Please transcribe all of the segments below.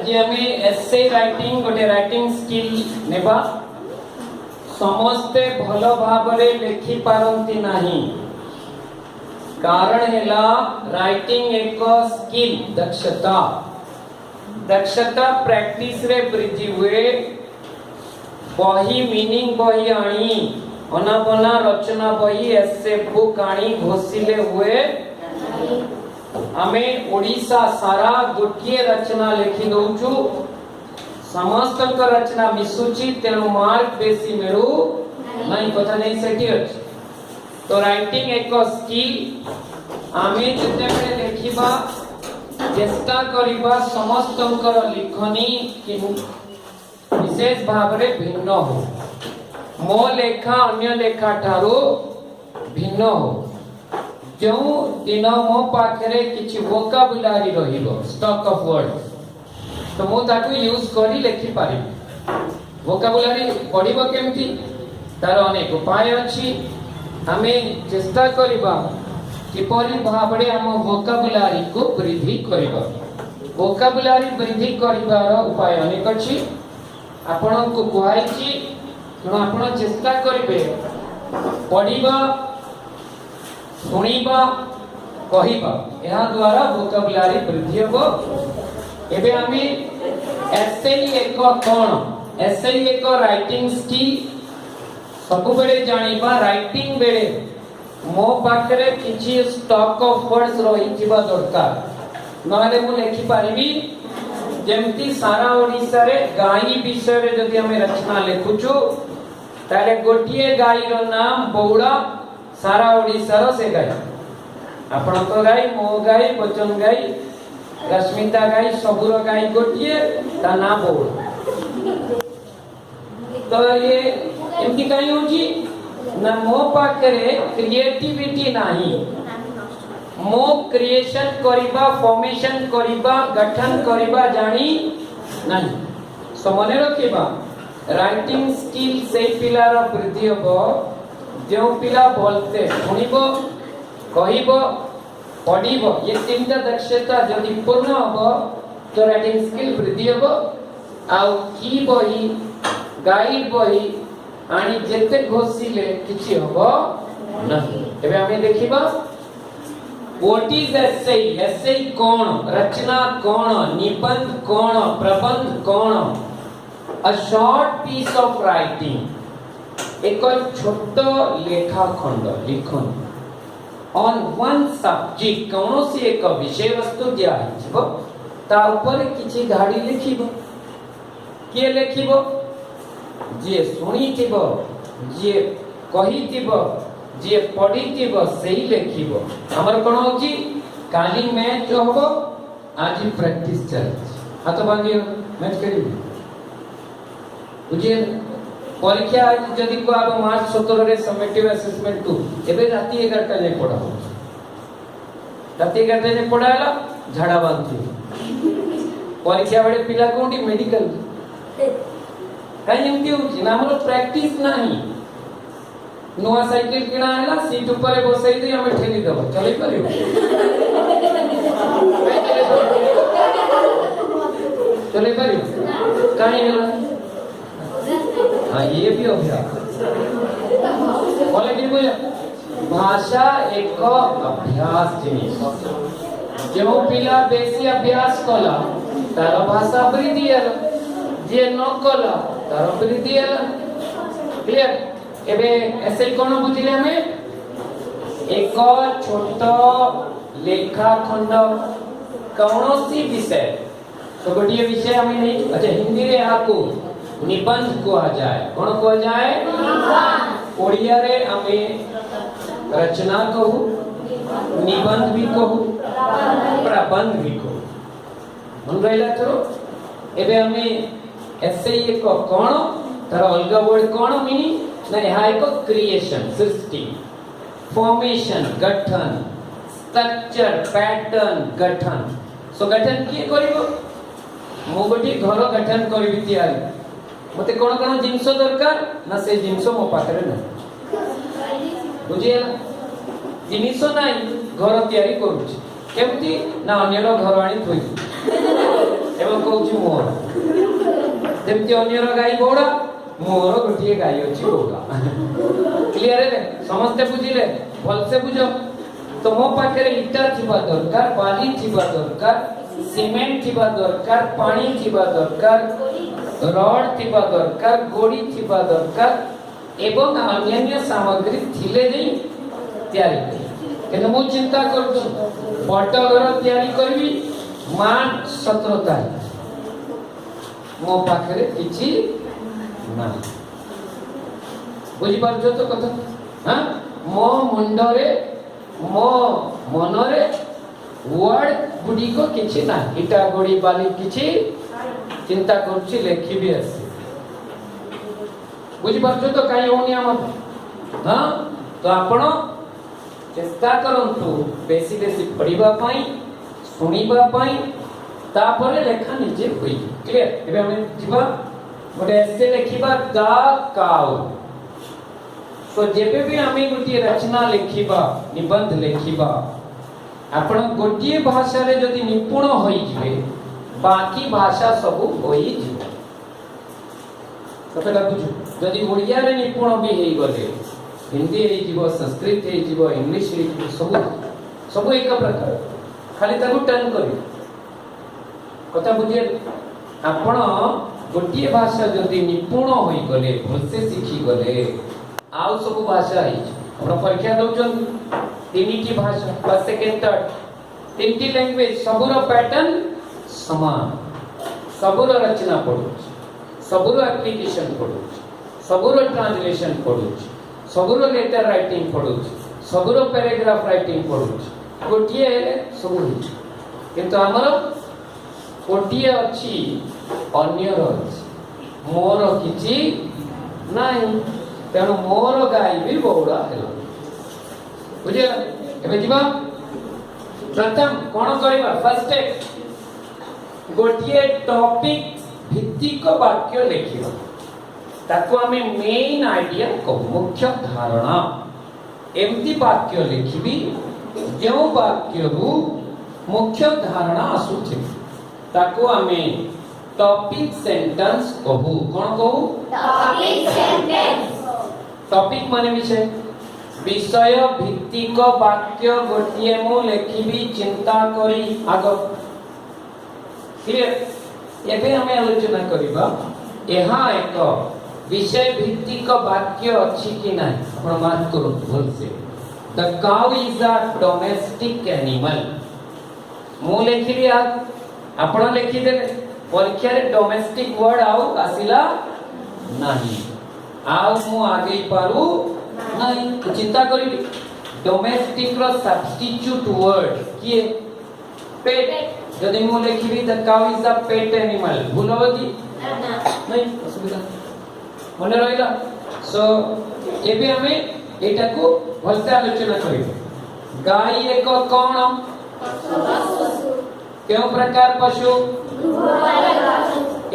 आज हमें essay writing गोटे राइटिंग स्किल नेबा समस्ते भलो भाबरे लिखि पारंती नाही कारण हेला राइटिंग एक स्किल दक्षता दक्षता प्रैक्टिस रे वृद्धि हुए बही मीनिंग बही आनी अनाबना रचना बही एसे बुक आनी घोषिले हुए हमें ओडिशा सारा गोटिए रचना लिखि दउछु समस्त रचना मिसुची तेणु मार्क बेसी मिलू नहीं कथा नहीं सेठी अछि तो राइटिंग एक स्किल आमे जते बेले लिखिबा चेष्टा करिबा समस्त लिखनी कि विशेष भाव रे भिन्न हो मो लेखा अन्य लेखा ठारो भिन्न हो जो दिन मो पाखरे किछि वोकाबुलारी रहिबो स्टॉक ऑफ वर्ड तो मो ताकू यूज करी लिखि पारि वोकाबुलारी पढिबो केमति तार अनेक उपाय अछि हमें चेष्टा करिबा किपरि भाबरे हम वोकाबुलारी को वृद्धि करिबा वोकाबुलारी वृद्धि करिबार उपाय अनेक अछि आपण को कुहाई छी तो आपण चेष्टा करिबे पढिबा सुनिबा कहिबा एहा द्वारा वोकाबुलारी वृद्धि हो एबे हमें एसे एक कोन एसे एक राइटिंग स्किल सब बेले जानिबा राइटिंग बेले मो पाखरे किछि स्टॉक ऑफ वर्ड्स रही जिबा दरकार नहले मु लिखि पारिबी जेमती सारा ओडिसा रे गाई विषय रे जदि हमें रचना लिखुछु ताले गोटिए गाई रो नाम बौड़ा सारा ओडिसा रो से गाई आपण तो गाई मो गाई बचन गाई रश्मिता गाई सबुर गाई गोटिए ता ना बौड़ा तो ये एमती काई होची ना मो पाखरे क्रिएटिविटी नाही मो क्रिएशन करिबा फॉर्मेशन करिबा गठन करिबा जानी नाही सो मने रखिबा राइटिंग स्किल से पिलार वृद्धि हो जो पिला बोलते सुनिबो कहिबो पढिबो ये तीनटा दक्षता जदि पूर्ण हो तो राइटिंग स्किल वृद्धि हो आउ की बही गाइड बही आनी जेते घोषिले किछि हो नाही एबे हमें देखिबा व्हाट इज एसे एसे कौन रचना कौन निबंध कौन प्रबंध कौन a short piece of writing एक छोट लेखा खंड लिखन ऑन वन सब्जेक्ट कौनसी एक विषय वस्तु दिया हिजबो ता ऊपर किछि धाडी लिखिबो के लिखिबो जे सुनिथिबो जे कहिथिबो जे पढिथिबो सेही लिखिबो हमर कोन होची काली मैच होबो आज प्रैक्टिस चल हाथ बांधियो मैच करिबो बुझे परीक्षा जदि को अब मार्च 17 रे समेटिव असेसमेंट टू एबे राती 11टा ने पढा राती 11टा ने पढाला झाडा बांधी परीक्षा बेले पिला कोंडी मेडिकल काई एमती होची ना हमर प्रैक्टिस नाही नुआ साइकिल किना हैला सीट ऊपर बसई दे हमें ठेली देबो चलै परियो चलै परियो काई हैला हां ये भी अभ्यास बोले कि बोले भाषा एक अभ्यास जिनिस जो पिला बेसी अभ्यास कला तार भाषा वृद्धि हला जे न कला तार वृद्धि हला क्लियर एबे ऐसे कोन बुझिले हमें एक छोट लेखा खंड कौनसी विषय तो गोटिए विषय हमें नहीं अच्छा हिंदी रे आको निबंध को जाए कोन को जाए निबंध ओडिया रे हमें रचना कहू निबंध भी कहू प्रबंध भी कहू मन गइला तो एबे हमें ऐसे एक कोन तार अलगा वर्ड कोन मीनिंग ना यहाँ एक क्रिएशन सृष्टि फॉर्मेशन गठन स्ट्रक्चर पैटर्न गठन सो गठन किए करिवो मो गोटी घर गठन करबी तयारी मते कोन कोन जिंस दरकार ना से जिंस मो पाखरे ना बुझियला जिनिस नाही घर तयारी करूची केमती ना अन्यरो घर आनी थोई केवल कहूँ मोर जमती अन्यर गाई बौड़ा मोर गोटे गाई अच्छी बौड़ा क्लियर है समस्ते बुझिले भल से बुझ तो मो पाखे इटा थिबा दरकार बाली थिबा दरकार सीमेंट थिबा दरकार पानी थिबा दरकार रड थिबा दरकार गोड़ी थिबा दरकार एवं अन्य सामग्री थिले नहीं तैयारी करी मु चिंता करूँ बड़ घर तैयारी करी मान 17 तारीख मो पाखे किछि ना बुझी पारछो तो कथा हां मो मुंडरे मो मनरे वर्ड गुडी को किछि ना इटा गोड़ी बाली किछि चिंता करूछि लेखिबी आसी बुझी पारछो तो काई होनी हम हां तो आपण चेष्टा करंतु बेसी बेसी पढ़िबा पई सुनिबा पई तापरे लेखा निजे होई क्लियर एबे हम जीवा गोटे एसे लेखिबा गा काउ तो जेबे भी हमें गोटे रचना लेखिबा निबंध लेखिबा आपण गोटे भाषा रे जदी निपुण होई जिवे बाकी भाषा सब होई जिवे कतटा बुझु जदी ओडिया रे निपुण भी हेई गले हिंदी हेई जिवो संस्कृत हेई जिवो इंग्लिश हेई जिवो सब एक प्रकार खाली ताकू टर्न करी कथा बुझे आपण गोटे भाषा जदी निपुण होई गले भलसे सीखी गले आउ सब भाषा है आपण परीक्षा दउचन तीनटी भाषा फर्स्ट सेकंड थर्ड तीनटी लैंग्वेज सबुर पैटर्न समान सबुर रचना पढु सबुर एप्लीकेशन पढु सबुर ट्रांसलेशन पढु सबुर लेटर राइटिंग पढु सबुर पैराग्राफ राइटिंग पढु गोटिए सब किंतु हमर गोटिए अछि अन्यर अछि मोर किछि नाही तेणु मोर गाई भी बौड़ा है बुझे एबे जीवा प्रथम कोन करबा फर्स्ट स्टेप गोटिए टॉपिक भित्तिक वाक्य लेखिबा ताको हमें मेन आइडिया को मुख्य धारणा एमती वाक्य लेखिबी जो वाक्य रु मुख्य धारणा आसुछि ताको हमें टॉपिक सेंटेंस कहू कोन कहू टॉपिक सेंटेंस टॉपिक माने विषय भित्तिक वाक्य गोटिए मु लेखिबी चिंता करी आगो क्लियर एबे हमें आलोचना करिबा एहा एक विषय भित्तिक वाक्य अछि कि नै आपण बात करू भल से the cow is a domestic animal मु लेखिबी आपण लेखि दे परीक्षा रे डोमेस्टिक वर्ड आउ आसिला नाही आउ मु आगे पारू नहीं चिंता करी डोमेस्टिक रो सब्स्टिट्यूट वर्ड किए पेट जदि मु लेखिबी the cow is a pet animal भूल हो कि नहीं असुविधा मन रहिला सो एबे हमें एटा को भलसे आलोचना करिबो गाय एक कोन पशु केउ प्रकार पशु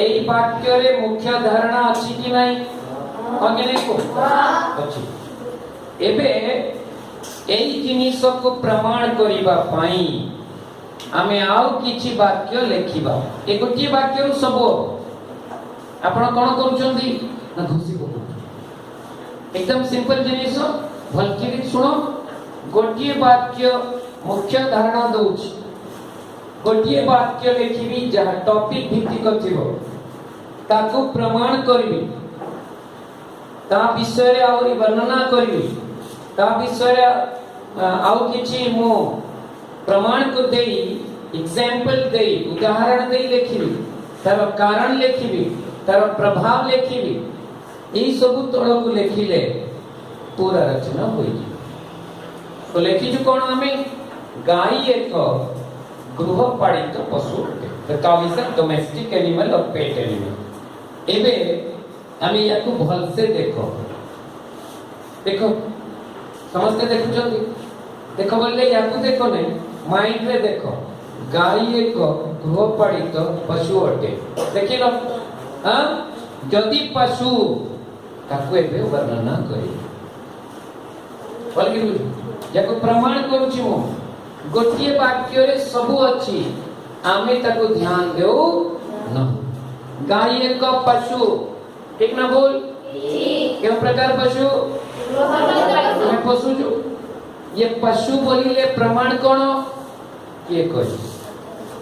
एई वाक्य रे मुख्य धारणा अछि कि नै अगने को अछि एबे एई जिनिस को प्रमाण करिबा पई आमे आउ किछि वाक्य लेखिबा ए गोटी वाक्य रु सब आपण कोन करूछंती ना घुसी को एकदम सिंपल जिनिस भलकी सुनो गोटी वाक्य मुख्य धारणा दउछ गोटी वाक्य लेखिबी जहा टॉपिक भित्तिक थिबो ताको प्रमाण करबी ता विषय रे आउरी वर्णना करबी ता विषय रे आउ किछि मो प्रमाण को देई एग्जांपल देई उदाहरण देई लेखिबी तार कारण लेखिबी तार प्रभाव लेखिबी एई सब तळ को लेखिले पूरा रचना होई तो लेखि जो कोन हमें गाय एक गृहपालित पशु the cow is a domestic animal और पेट एनिमल एबे हमें याकू भल से देखो देखो समझते देखुछंती देखो बोले याकू देखो नै माइंड रे देखो गाय एक गृहपालित पशु अटे देखिलो हां जदि पशु ताकू एबे वर्णना करी बोलगी याकू प्रमाण करूची मो गोटिए वाक्य रे सब अछि आमे ताको ध्यान देउ न। गाय एक पशु, ठीक ना बोल? क्यों प्रकार पशु? पशु जो ये पशु बोलिले प्रमाण कोन ये कहि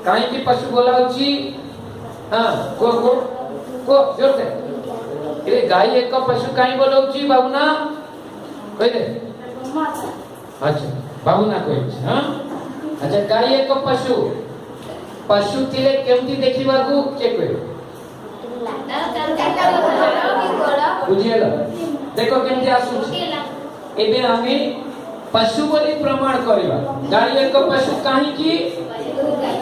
काई की पशु बोला होची? हां को जोर से ए गाय एक पशु काई बोला होची बाबूना कहि दे। अच्छा बाबूना कहि हां अच्छा गाय एक पशु थिले केमती देखिबा को के कहि बुझियला देखो केमती आसु एबे हमें पशु बोली प्रमाण करबा गाय एक पशु काहे की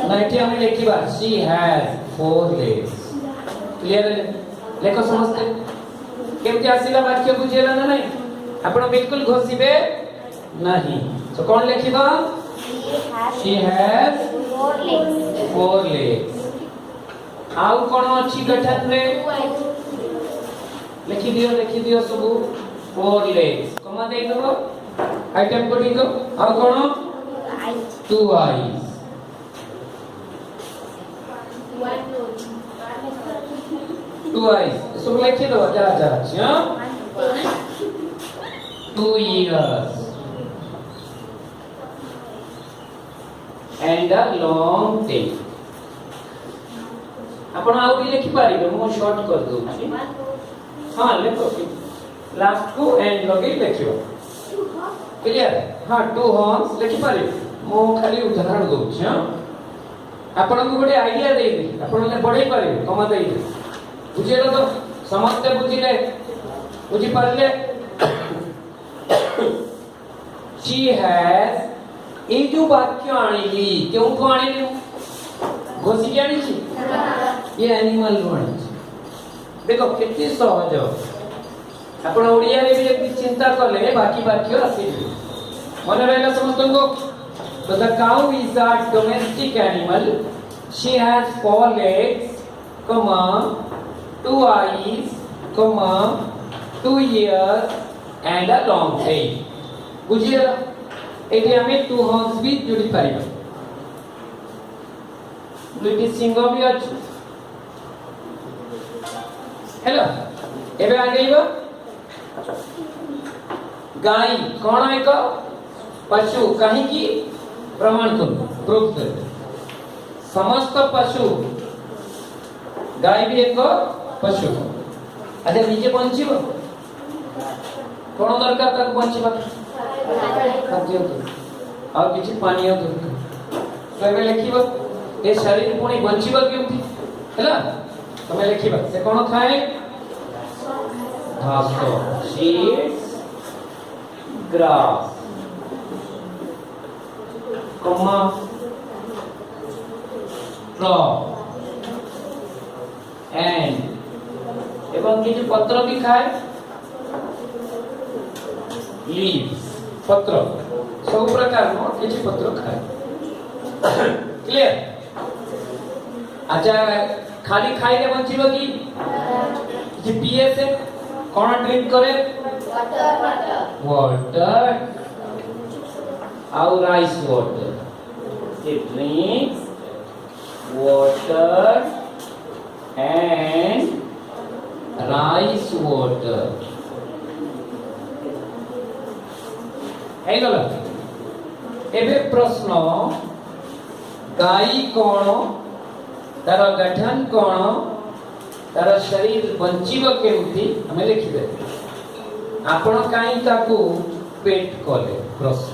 नाइटी हमें लिखिबा शी हैज 4 legs क्लियर लेखो समझते केमती आसीला वाक्य बुझियला ना नहीं आपण बिल्कुल घोषिबे नहीं तो कौन लिखिबा शी हैज 4 legs आउ कोन अछि गठन रे लिखि दियो सब 4 legs कमा दे दो आइटम को लिखो और कोन 2 eyes 2 eyes सब लिखि दो जा हां 2 ears and a long tail आपण आउ भी लिखि पारिबे मो शॉर्ट कर दउ छी हां लिखो लास्ट को एंड लगे लिखियो क्लियर हां 2 horns लिखि पारिबे मो खाली उदाहरण दउ छी हां आपण को बडे आईडिया देई दे आपण ने पढै पारिबे कमा देई बुझिलो तो समझते बुझिले बुझि पारले शी हैज ए जो वाक्य आनिली क्यों को आनिली घोसी जानी छी ये एनिमल वर्ड देखो कितनी सहज आपण ओडिया रे भी एक चिंता करले बाकी वाक्य आसी मन रहला समस्त को तो the cow is a domestic animal she has 4 legs comma 2 eyes comma 2 ears and a long tail बुझिए एठी हमें 2 horns भी जोड़ी पारिबा दुटी सिंह भी अछि हेलो एबे आ गइबो गाय कोन एक पशु कहीं की प्रमाण करो प्रूफ कर समस्त पशु गाय भी एक पशु अच्छा निजे बंचिबो कोन दरकार तक बंचिबा खाद्य और किछि पानी दरकार सबे लिखिबो ए शरीर पुणी बंचिबा केउथि हैला तमे लिखिबा से कोन खाए घास को seeds grass comma crop and एवं किछि पत्र भी खाए leaves पत्र सब प्रकार नो किछि पत्र खाए क्लियर अच्छा खाली खाइले बंचिबो की किछि पिए से कोन ड्रिंक करे वाटर और rice water it drinks water and rice water ହେଇଗଲା ଏବେ ପ୍ରଶ୍ନ ଗାଈ କଣ ତାର ଗଠନ କଣ ତାର ଶରୀର ବଞ୍ଚିବ କେମିତି ଆମେ ଲେଖିବେ ଆପଣ କାଇଁ ତାକୁ पेट कले प्रश्न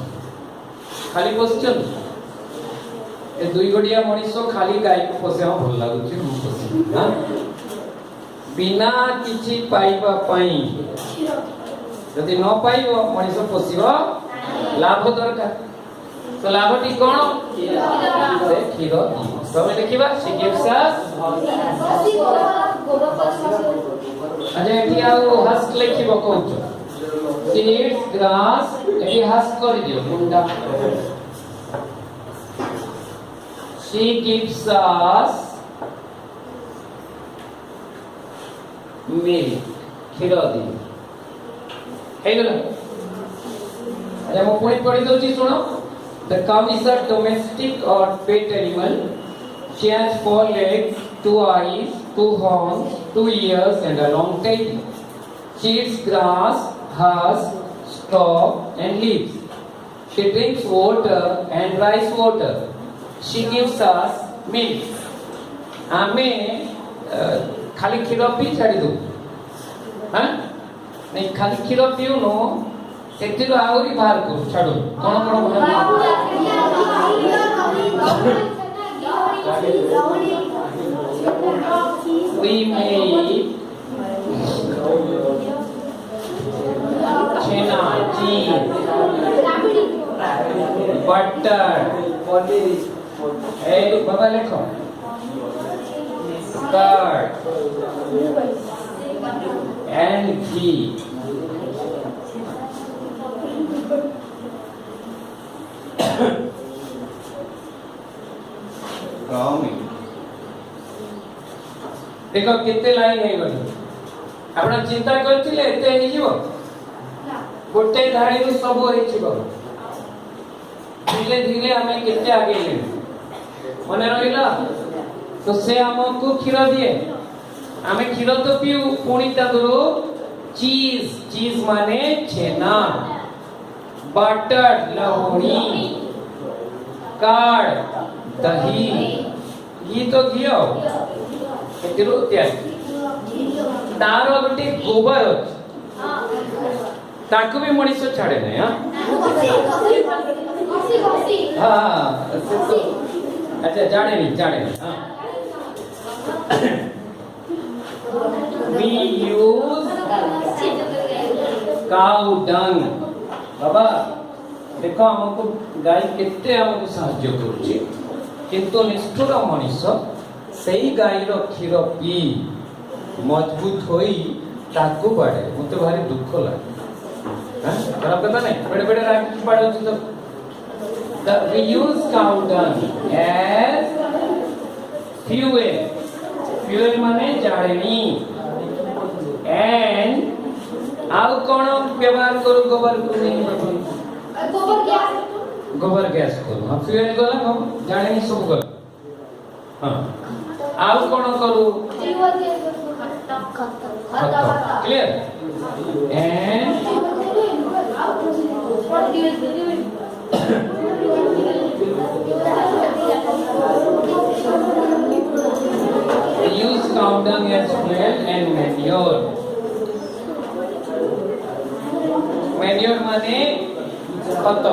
खाली क्वेश्चन ए दुई गोडिया मनीषो खाली गाय को पोसे भल लागुची मु पोसे हां बिना किछि पाइबा पई यदि न पाइबो मनीषो पोसिबो लाभ दरकार तो लाभटी कोन से खीर तो मैं देखिबा सी गिव्स अस अच्छा एठी आउ हस लिखिबो कहउछ सीड्स ग्रास एठी हस कर दियो मुंडा she gives us milk खीर दी हेगला अरे मैं पढ़ी दउची सुनो the cow is a domestic or pet animal She has 4 legs, 2 eyes, 2 horns, 2 ears, and a long tail. She eats grass, husk, straw, and leaves. She drinks water and rice water. She gives us milk. आमे खाली क्षीर P छाड़ी दो हाँ नहीं खाली क्षीर पीउनु सेतिर आउरी बाहर को छाड़ो कोन we made chena, cheese, butter, hey baba lekho curd and ghee. देखो कितने लाइन है गई आपण चिंता करथिले एते हे जीवो गोटे धाड़ी नु सब होई छिबो धीरे धीरे हमें कितने आगे ले मने रहिला तो से हमको क्षीर दिए हमें क्षीर तो पीऊ पुणी तदरो चीज माने छेना बटर लहुणी कर्ड दही घी तो घियो केतिरो त्याग तारो गोटे गोबर ताको भी मनीष छाड़े नहीं हाँ अच्छा जाने नहीं हाँ we use cow dung बाबा देखो हमको गाय केते हमको सहाय्य करूची किंतु निष्ठुर मनीष सही गाय रो क्षीर पी मजबूत होई ताकू बाड़े मते भारी दुख लागे हां खराब कथा नहीं बड़े बड़े राग बाड़े तो we use cow dung as fuel माने जाळेनी and आउ कोन व्यवहार करू गोबर को नहीं गोबर गैस करू हम फ्यूल गला हम जाळेनी सब गला हां आउ कोन करू clear and use cow dung as fuel and manure. Manure माने खत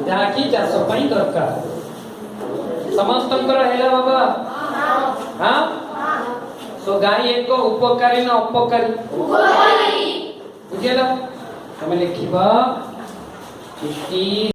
जाकी चाष पई दरकार समस्तंकर हैला बाबा हां सो गाय एक उपकारी ना अपकारी बुझेला हमें लिखिबा इति